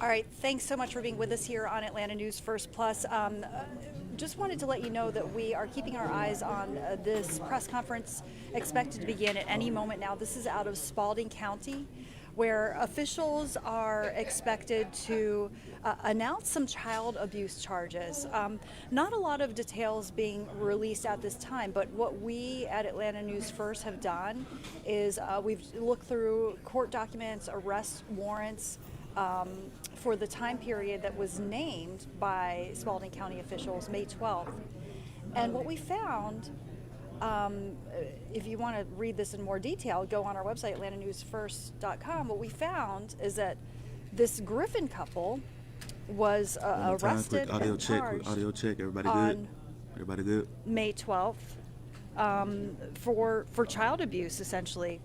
All right, thanks so much for being with us here on Atlanta News First Plus. Just wanted to let you know that we are keeping our eyes on this press conference expected to begin at any moment now. This is out of Spalding County, where officials are expected to announce some child abuse charges. Not a lot of details being released at this time, but what we at Atlanta News First have done is we've looked through court documents, arrest warrants, for the time period that was named by Spalding County officials, May 12th. And what we found, if you want to read this in more detail, go on our website, atlantanewsfirst.com. What we found is that this Griffin couple was arrested and charged Audio check. Everybody on good? Everybody good? May 12th for child abuse, essentially.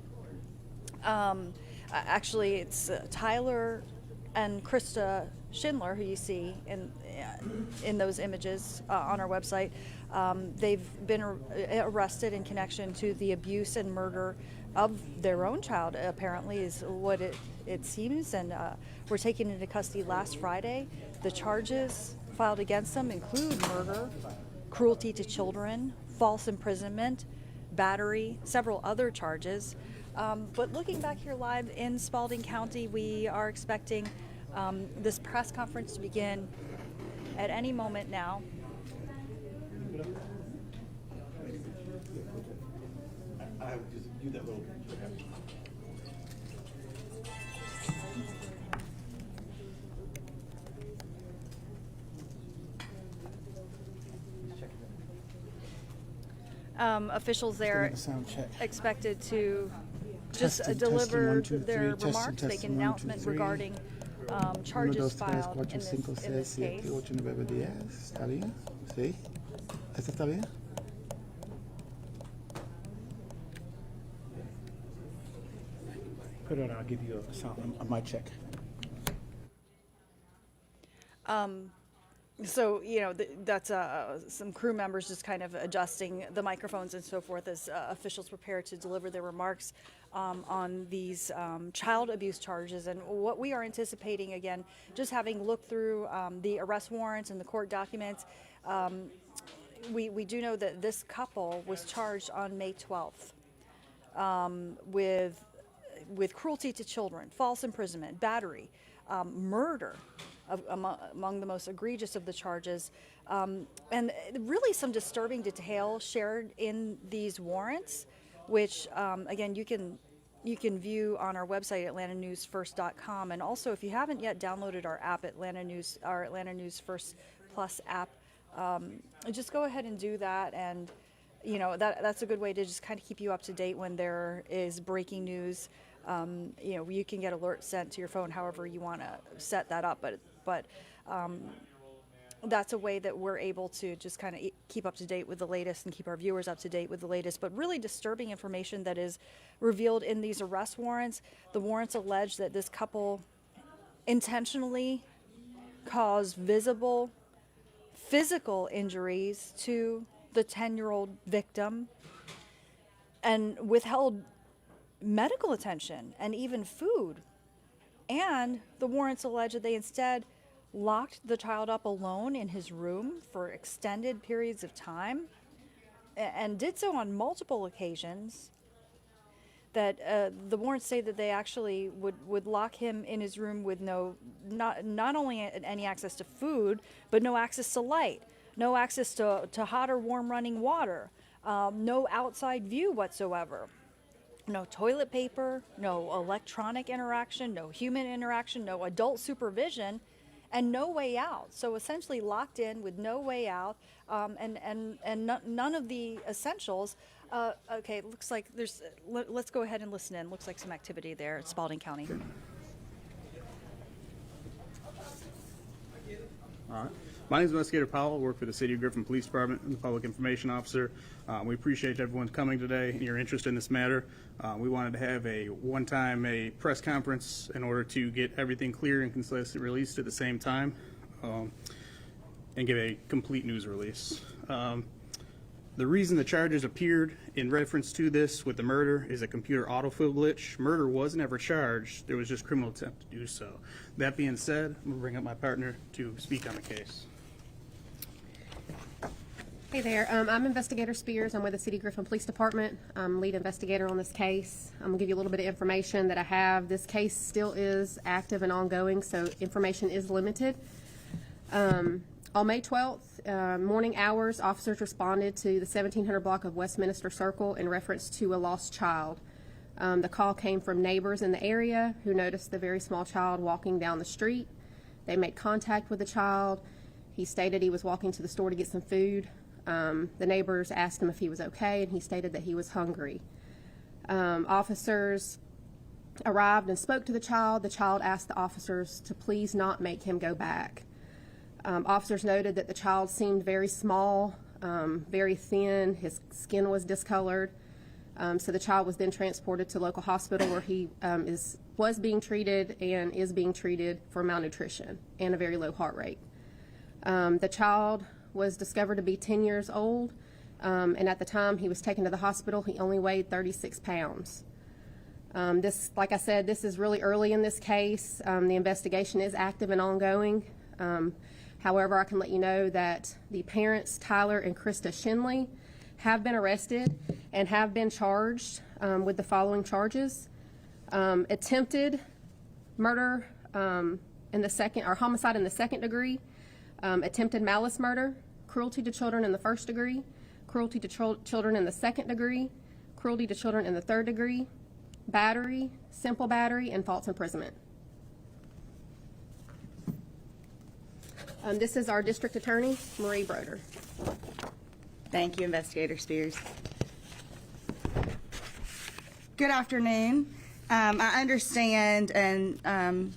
Actually, it's Tyler and Krista Schindler, who you see in those images on our website. They've been arrested in connection to the abuse and murder of their own child, apparently, is what it seems, and were taken into custody last Friday. The charges filed against them include murder, cruelty to children, false imprisonment, battery, several other charges. But looking back here live in Spalding County, we are expecting this press conference to begin at any moment now. I just do that little. Officials there expected to just Testing, deliver testing, 1, 2, 3, their testing, remarks, make testing, an 1, 2, announcement 3. regarding Uno, charges dos, tres, filed cuatro, in cinco, this seis, case. siete, ocho, nueve, 10. ¿Está bien? ¿Sí? ¿Esta está bien? Put it on, I'll give you a sound, a mic check. So, that's some crew members just kind of adjusting the microphones and so forth as officials prepare to deliver their remarks on these child abuse charges. And what we are anticipating, again, just having looked through the arrest warrants and the court documents, we do know that this couple was charged on May 12th with cruelty to children, false imprisonment, battery, murder, among the most egregious of the charges, and really some disturbing detail shared in these warrants, which again you can view on our website, atlantanewsfirst.com. And also, if you haven't yet downloaded our app, Atlanta News First Plus app, just go ahead and do that. And that's a good way to just kind of keep you up to date when there is breaking news. You can get alerts sent to your phone however you want to set that up, but that's a way that we're able to just kind of keep up to date with the latest and keep our viewers up to date with the latest. But really disturbing information that is revealed in these arrest warrants. The warrants allege that this couple intentionally caused visible physical injuries to the 10-year-old victim and withheld medical attention and even food. And the warrants allege that they instead locked the child up alone in his room for extended periods of time and did so on multiple occasions. That the warrants say that they actually would lock him in his room with not only any access to food, but no access to light, no access to hot or warm running water, no outside view whatsoever. No toilet paper, no electronic interaction, no human interaction, no adult supervision, and no way out. So essentially locked in with no way out, and none of the essentials. Okay, looks like there's. Let's go ahead and listen in. Looks like some activity there at Spalding County. All right. My name is Investigator Powell. I work for the City of Griffin Police Department. I'm the Public Information Officer. We appreciate everyone coming today and your interest in this matter. We wanted to have a press conference in order to get everything clear and concisely released at the same time and give a complete news release. The reason the charges appeared in reference to this with the murder is a computer autofill glitch. Murder was never charged. There was just criminal attempt to do so. That being said, I'm going to bring up my partner to speak on the case. Hey there, I'm Investigator Spears. I'm with the City of Griffin Police Department. I'm lead investigator on this case. I'm gonna give you a little bit of information that I have. This case still is active and ongoing, so information is limited. On May 12th, morning hours, officers responded to the 1700 block of Westminster Circle in reference to a lost child. The call came from neighbors in the area who noticed the very small child walking down the street. They made contact with the child. He stated he was walking to the store to get some food. The neighbors asked him if he was okay, and he stated that he was hungry. Officers arrived and spoke to the child. The child asked the officers to please not make him go back. Officers noted that the child seemed very small, very thin. His skin was discolored. So the child was then transported to local hospital where he was being treated and is being treated for malnutrition and a very low heart rate. The child was discovered to be 10 years old, and at the time he was taken to the hospital, he only weighed 36 pounds. Like I said, this is really early in this case. The investigation is active and ongoing. However, I can let you know that the parents, Tyler and Krista Shinley, have been arrested and have been charged with the following charges: attempted murder in the second, or homicide in the second degree, attempted malice murder, cruelty to children in the first degree, cruelty to children in the second degree, cruelty to children in the third degree, battery, simple battery, and false imprisonment. This is our district attorney, Marie Broder. Thank you, Investigator Spears. Good afternoon. I understand, and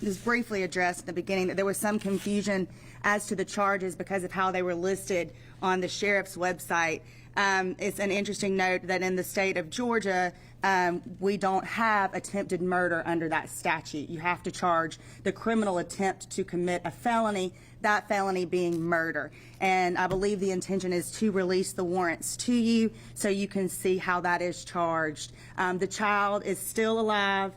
was briefly addressed at the beginning, that there was some confusion as to the charges because of how they were listed on the sheriff's website. It's an interesting note that in the state of Georgia, we don't have attempted murder under that statute. You have to charge the criminal attempt to commit a felony, that felony being murder. And I believe the intention is to release the warrants to you so you can see how that is charged. The child is still alive.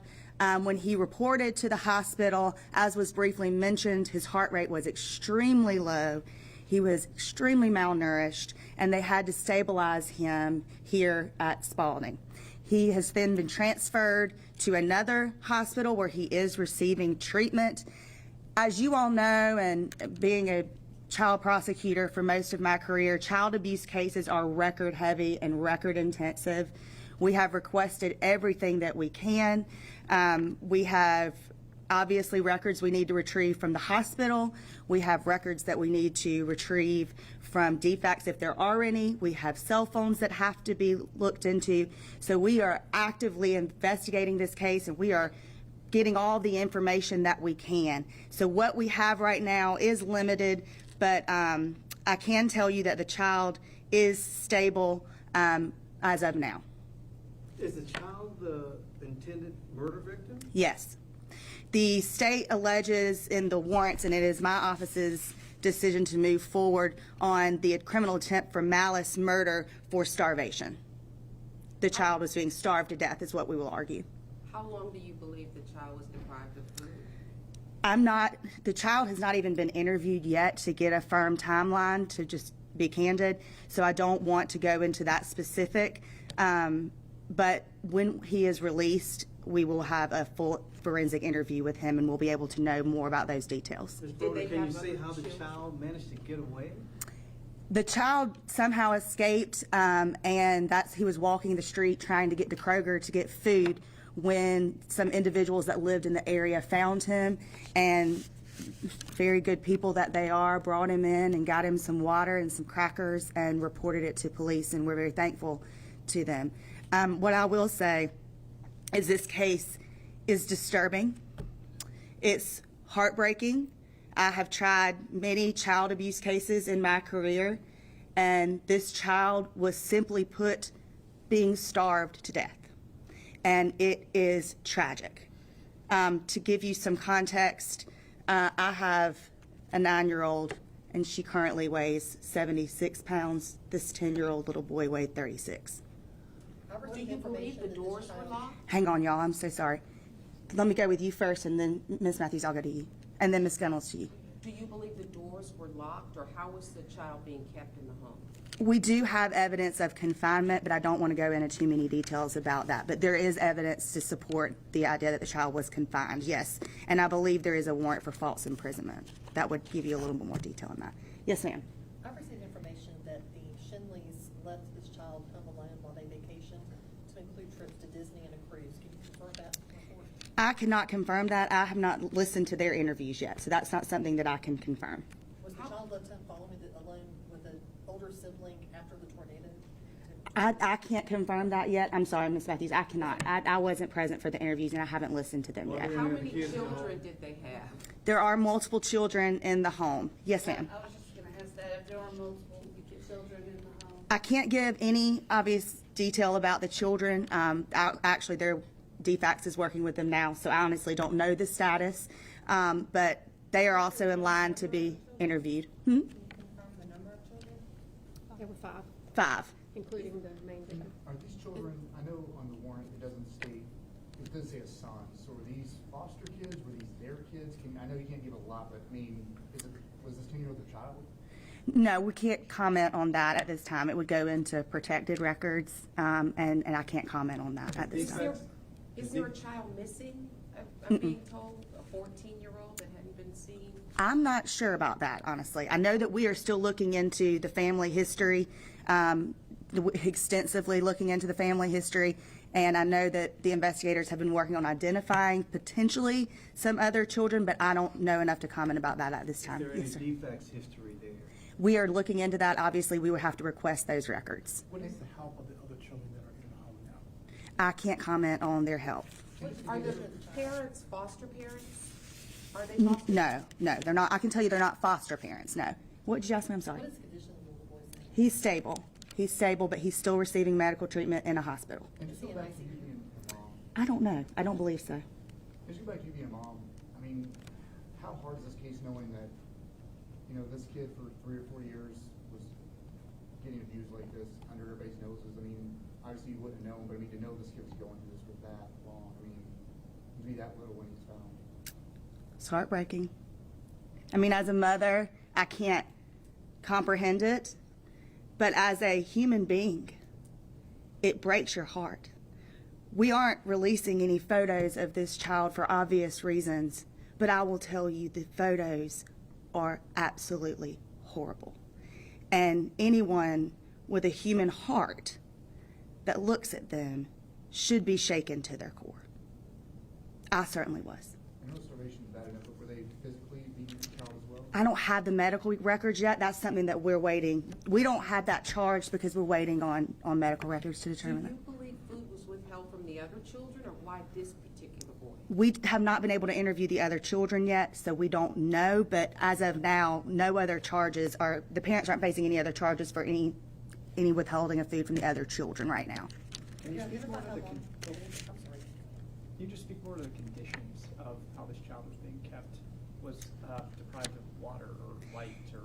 When he reported to the hospital, as was briefly mentioned, his heart rate was extremely low. He was extremely malnourished, and they had to stabilize him here at Spalding. He has then been transferred to another hospital where he is receiving treatment. As you all know, and being a child prosecutor for most of my career, child abuse cases are record heavy and record intensive. We have requested everything that we can. We have obviously records we need to retrieve from the hospital. We have records that we need to retrieve from DFACS if there are any. We have cell phones that have to be looked into. So we are actively investigating this case, and we are getting all the information that we can. So what we have right now is limited, but I can tell you that the child is stable as of now. Is the child the intended murder victim? Yes. The state alleges in the warrants, and it is my office's decision to move forward on the criminal attempt for malice murder for starvation. The child was being starved to death is what we will argue. How long do you believe the child was deprived of food? The child has not even been interviewed yet to get a firm timeline, to just be candid, so I don't want to go into that specific. But when he is released, we will have a full forensic interview with him, and we'll be able to know more about those details. Ms. Broder, can you see how the child managed to get away? The child somehow escaped, and he was walking the street trying to get to Kroger to get food when some individuals that lived in the area found him, and very good people that they are, brought him in and got him some water and some crackers and reported it to police, and we're very thankful to them. What I will say is this case is disturbing. It's heartbreaking. I have tried many child abuse cases in my career, and this child was simply put being starved to death. And it is tragic. To give you some context, I have a 9-year-old and she currently weighs 76 pounds. This 10-year-old little boy weighed 36. Do you believe the doors were locked? Hang on, y'all. I'm so sorry. Let me go with you first, and then Ms. Matthews, I'll go to you. And then Ms. Gunnels to you. Do you believe the doors were locked, or how was the child being kept in the home? We do have evidence of confinement, but I don't want to go into too many details about that. But there is evidence to support the idea that the child was confined, yes. And I believe there is a warrant for false imprisonment. That would give you a little bit more detail on that. Yes, ma'am. I've received information that the Shinleys left this child home alone while they vacationed to include trips to Disney and a cruise. Can you confirm that report? I cannot confirm that. I have not listened to their interviews yet, so that's not something that I can confirm. Was the child left home alone with an older sibling after the tornado? I can't confirm that yet. I'm sorry, Ms. Matthews. I cannot. I wasn't present for the interviews, and I haven't listened to them yet. How many children did they have? There are multiple children in the home. Yes, ma'am. I was just gonna ask that, if there are multiple children in the home. I can't give any obvious detail about the children. Actually, their DFACS is working with them now, so I honestly don't know the status. But they are also in line to be interviewed. There were 5, 5. including the main victim. Are these children, I know on the warrant it doesn't say a son, so are these foster kids, were these their kids? I know you can't give a lot, but I mean, was this 10-year-old their child? No, we can't comment on that at this time. It would go into protected records, and I can't comment on that at this time. Is there a child missing? I'm being told, a 14-year-old that hadn't been seen? I'm not sure about that, honestly. I know that we are still looking into the family history, extensively looking into the family history, and I know that the investigators have been working on identifying potentially some other children, but I don't know enough to comment about that at this time. Is there any Yes, sir. defects history there? We are looking into that. Obviously, we would have to request those records. What is the help of the other children that are in the home now? I can't comment on their health. Are the parents foster parents? Are they foster? No, they're not. I can tell you they're not foster parents, no. What did you ask me? I'm sorry. What is the condition of the little boy's name? He's stable. He's stable, but he's still receiving medical treatment in a hospital. And just go back to you being a mom. I don't know. I don't believe so. Just go back to you being a mom. I mean, how hard is this case knowing that, you know, this kid for 3 or 4 years was getting abused like this under everybody's noses? I mean, obviously you wouldn't have known, but I mean, to know this kid was going through this for that long, I mean, to be that little when he's found. It's heartbreaking. I mean, as a mother, I can't comprehend it, but as a human being, it breaks your heart. We aren't releasing any photos of this child for obvious reasons, but I will tell you the photos are absolutely horrible. And anyone with a human heart that looks at them should be shaken to their core. I certainly was. I know starvation is bad enough, but were they physically beating the child as well? I don't have the medical records yet. That's something that we're waiting. We don't have that charged because we're waiting on medical records to Do determine that. you believe food was withheld from the other children, or why this particular boy? We have not been able to interview the other children yet, so we don't know. But as of now, no other charges are, the parents aren't facing any other charges for any withholding of food from the other children right now. Can you Have you speak ever more to thought the, how long? I'm sorry. Can you just speak more to the conditions of how this child was being kept? Was deprived of water or light or?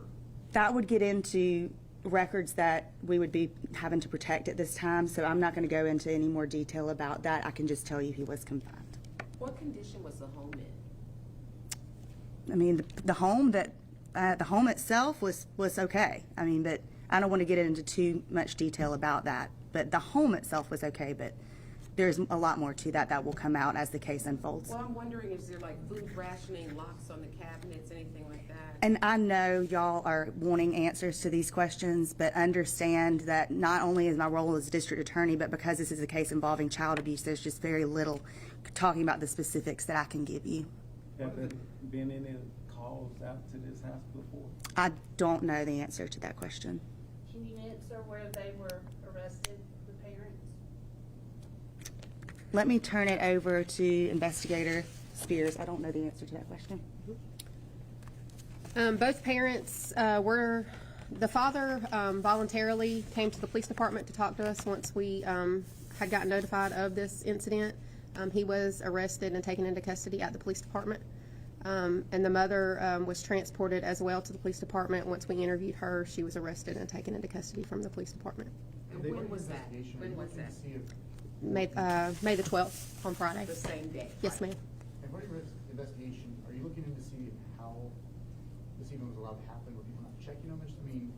That would get into records that we would be having to protect at this time, so I'm not going to go into any more detail about that. I can just tell you he was confined. What condition was the home in? I mean, the home itself was okay. I mean, but I don't want to get into too much detail about that. But the home itself was okay, but there's a lot more to that that will come out as the case unfolds. Well, I'm wondering, is there like food rationing, locks on the cabinets, anything like that? And I know y'all are wanting answers to these questions, but understand that not only is my role as district attorney, but because this is a case involving child abuse, there's just very little talking about the specifics that I can give you. Have there been any calls out to this house before? I don't know the answer to that question. Can you answer where they were arrested, the parents? Let me turn it over to Investigator Spears. I don't know the answer to that question. Both parents were, the father voluntarily came to the police department to talk to us once we had gotten notified of this incident. He was arrested and taken into custody at the police department. And the mother was transported as well to the police department. Once we interviewed her, she was arrested and taken into custody from the police department. And when was that? When was that? May the 12th, on Friday. The same day? Yes, ma'am. And what is the investigation, are you looking into see how this even was allowed to happen? Were people not checking on this? I mean,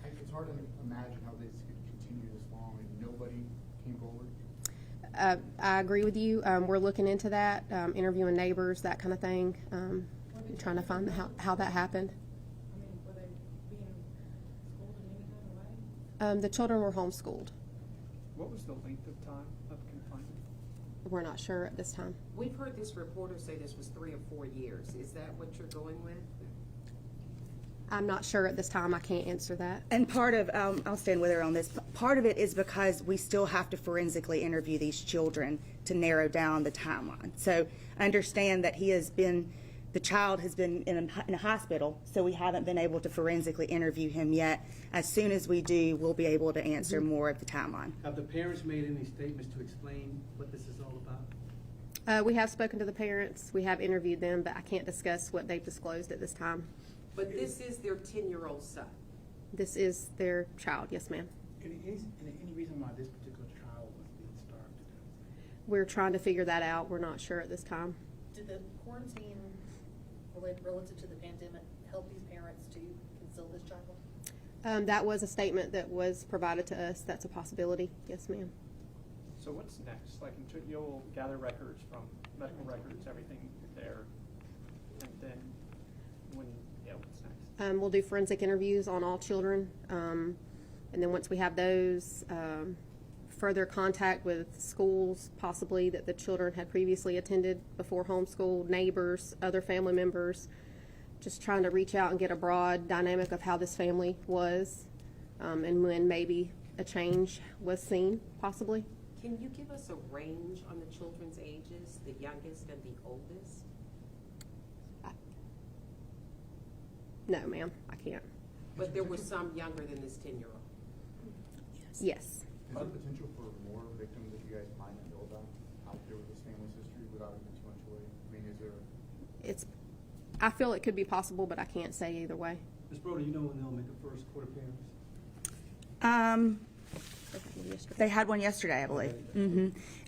it's hard to imagine how this could continue this long and nobody came forward. I agree with you. We're looking into that, interviewing neighbors, that kind of thing, trying to find how that happened. I mean, were they being schooled in any kind of way? The children were homeschooled. What was the length of time of confinement? We're not sure at this time. We've heard this reporter say this was 3 or 4 years. Is that what you're going with? I'm not sure at this time. I can't answer that. And part of, I'll stand with her on this, part of it is because we still have to forensically interview these children to narrow down the timeline. So I understand that the child has been in a hospital, so we haven't been able to forensically interview him yet. As soon as we do, we'll be able to answer more of the timeline. Have the parents made any statements to explain what this is all about? We have spoken to the parents. We have interviewed them, but I can't discuss what they've disclosed at this time. But this is their 10-year-old son. This is their child. Yes, ma'am. Any reason why this particular child was being starved to death? We're trying to figure that out. We're not sure at this time. Did the quarantine relative to the pandemic help these parents to conceal this child? That was a statement that was provided to us. That's a possibility. Yes, ma'am. So what's next? Like, you'll gather records from medical records, everything there, and then what's next? We'll do forensic interviews on all children, and then once we have those, further contact with schools, possibly that the children had previously attended before homeschool, neighbors, other family members, just trying to reach out and get a broad dynamic of how this family was, and when maybe a change was seen, possibly. Can you give us a range on the children's ages, the youngest and the oldest? No, ma'am, I can't. But there was some younger than this 10-year-old. Yes. Is there potential for more victims that you guys might not know about out there with this family's history without giving too much away? I mean, is there? I feel it could be possible, but I can't say either way. Ms. Broder, you know when they'll make a first court appearance? They had one yesterday, I believe.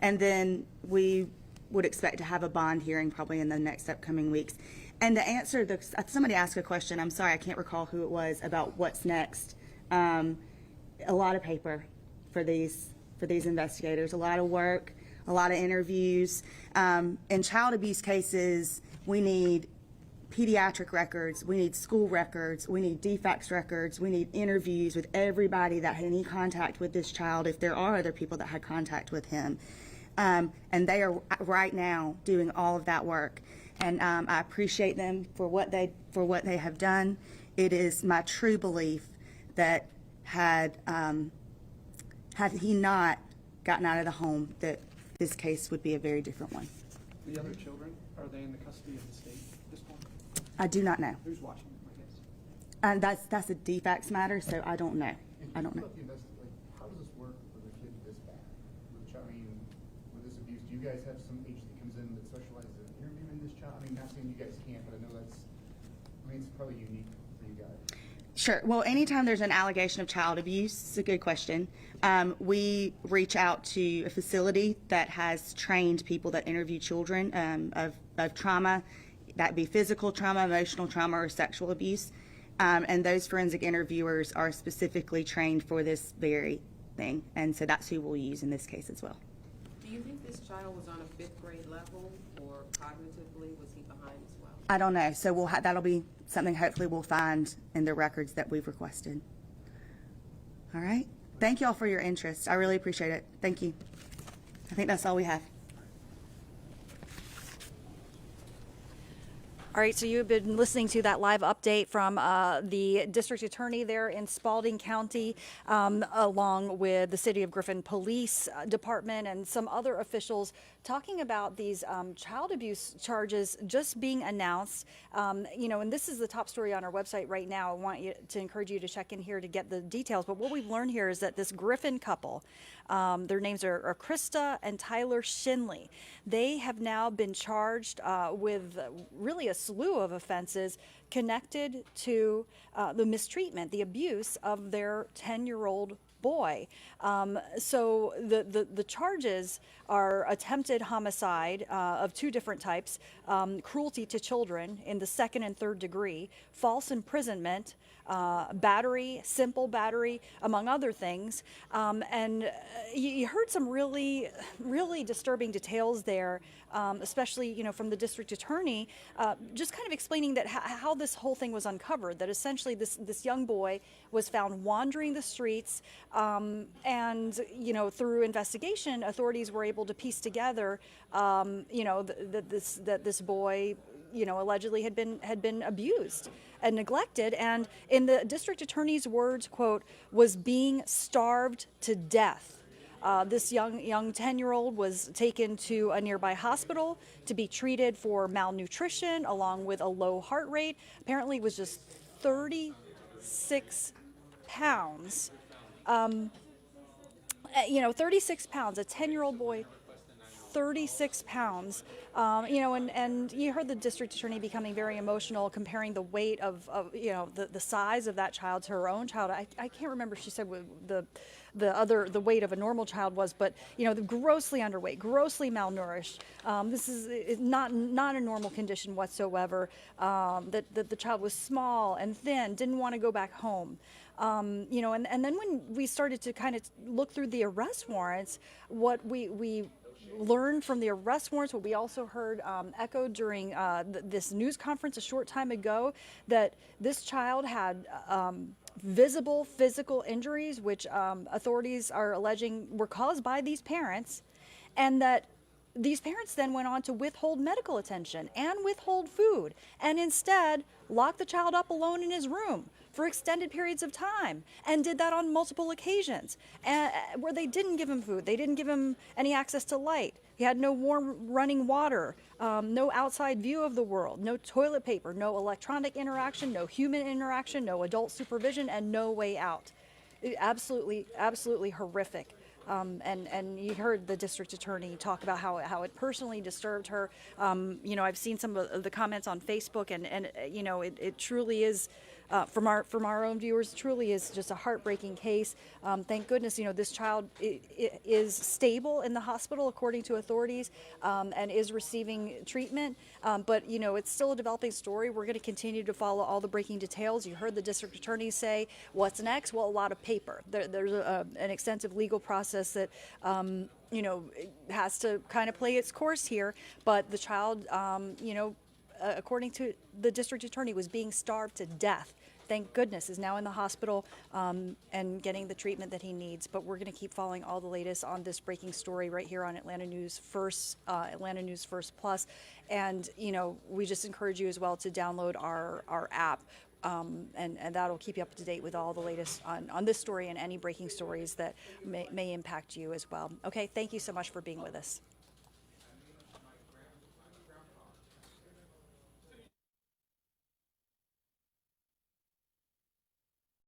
And then we would expect to have a bond hearing probably in the next upcoming weeks. And to answer somebody asked a question, I'm sorry, I can't recall who it was, about what's next. A lot of paper for these investigators, a lot of work, a lot of interviews. In child abuse cases, we need pediatric records, we need school records, we need defects records, we need interviews with everybody that had any contact with this child, if there are other people that had contact with him. And they are right now doing all of that work. And I appreciate them for what they have done. It is my true belief that had he not gotten out of the home, that this case would be a very different one. The other children, are they in the custody of the state at this point? I do not know. Who's watching them, I guess? And that's a defects matter, so I don't know. I don't know. How does this work with a kid this bad? I mean, with this abuse, do you guys have some agent that comes in that specializes in interviewing this child? I mean, not saying you guys can't, but I know it's probably unique for you guys. Sure. Well, anytime there's an allegation of child abuse, it's a good question. We reach out to a facility that has trained people that interview children of trauma, that be physical trauma, emotional trauma, or sexual abuse. And those forensic interviewers are specifically trained for this very thing. And so that's who we'll use in this case as well. Do you think this child was on a 5th grade level, or cognitively was he behind as well? I don't know. So that'll be something hopefully we'll find in the records that we've requested. All right. Thank you all for your interest. I really appreciate it. Thank you. I think that's all we have. All right, so you've been listening to that live update from the district attorney there in Spalding County, along with the City of Griffin Police Department and some other officials talking about these child abuse charges just being announced. And this is the top story on our website right now. I want you to encourage you to check in here to get the details. But what we've learned here is that this Griffin couple, their names are Krista and Tyler Shinley. They have now been charged with really a slew of offenses connected to the mistreatment, the abuse of their 10-year-old boy. So the charges are attempted homicide of two different types, cruelty to children in the second and third degree, false imprisonment, battery, simple battery, among other things. You heard some really, really disturbing details there, especially, from the district attorney, just kind of explaining that how this whole thing was uncovered, that essentially this young boy was found wandering the streets, and, through investigation, authorities were able to piece together, that this boy, allegedly had been abused and neglected, and in the district attorney's words, quote, was being starved to death. This young 10-year-old was taken to a nearby hospital to be treated for malnutrition along with a low heart rate. Apparently, it was just 36 pounds. 36 pounds, a 10-year-old boy, 36 pounds. And you heard the district attorney becoming very emotional, comparing the weight of the size of that child to her own child. I can't remember if she said what the weight of a normal child was, but grossly underweight, grossly malnourished. This is not a normal condition whatsoever. That the child was small and thin, didn't want to go back home. And then when we started to kind of look through the arrest warrants, what we learned from the arrest warrants, what we also heard echoed during this news conference a short time ago, that this child had visible physical injuries, which authorities are alleging were caused by these parents, and that these parents then went on to withhold medical attention and withhold food, and instead locked the child up alone in his room for extended periods of time, and did that on multiple occasions, where they didn't give him food, they didn't give him any access to light. He had no warm running water, no outside view of the world, no toilet paper, no electronic interaction, no human interaction, no adult supervision, and no way out. Absolutely, absolutely horrific. And you heard the district attorney talk about how it personally disturbed her. I've seen some of the comments on Facebook, and it truly is, from our own viewers, truly is just a heartbreaking case. Thank goodness, this child is stable in the hospital according to authorities, and is receiving treatment. But it's still a developing story. We're going to continue to follow all the breaking details. You heard the district attorney say, what's next? Well, a lot of paper. There's an extensive legal process that has to kind of play its course here. But the child, according to the district attorney, was being starved to death. Thank goodness is now in the hospital and getting the treatment that he needs. But we're going to keep following all the latest on this breaking story right here on Atlanta News First, Atlanta News First Plus. And, we just encourage you as well to download our app. And that'll keep you up to date with all the latest on this story and any breaking stories that may impact you as well. Okay, thank you so much for being with us.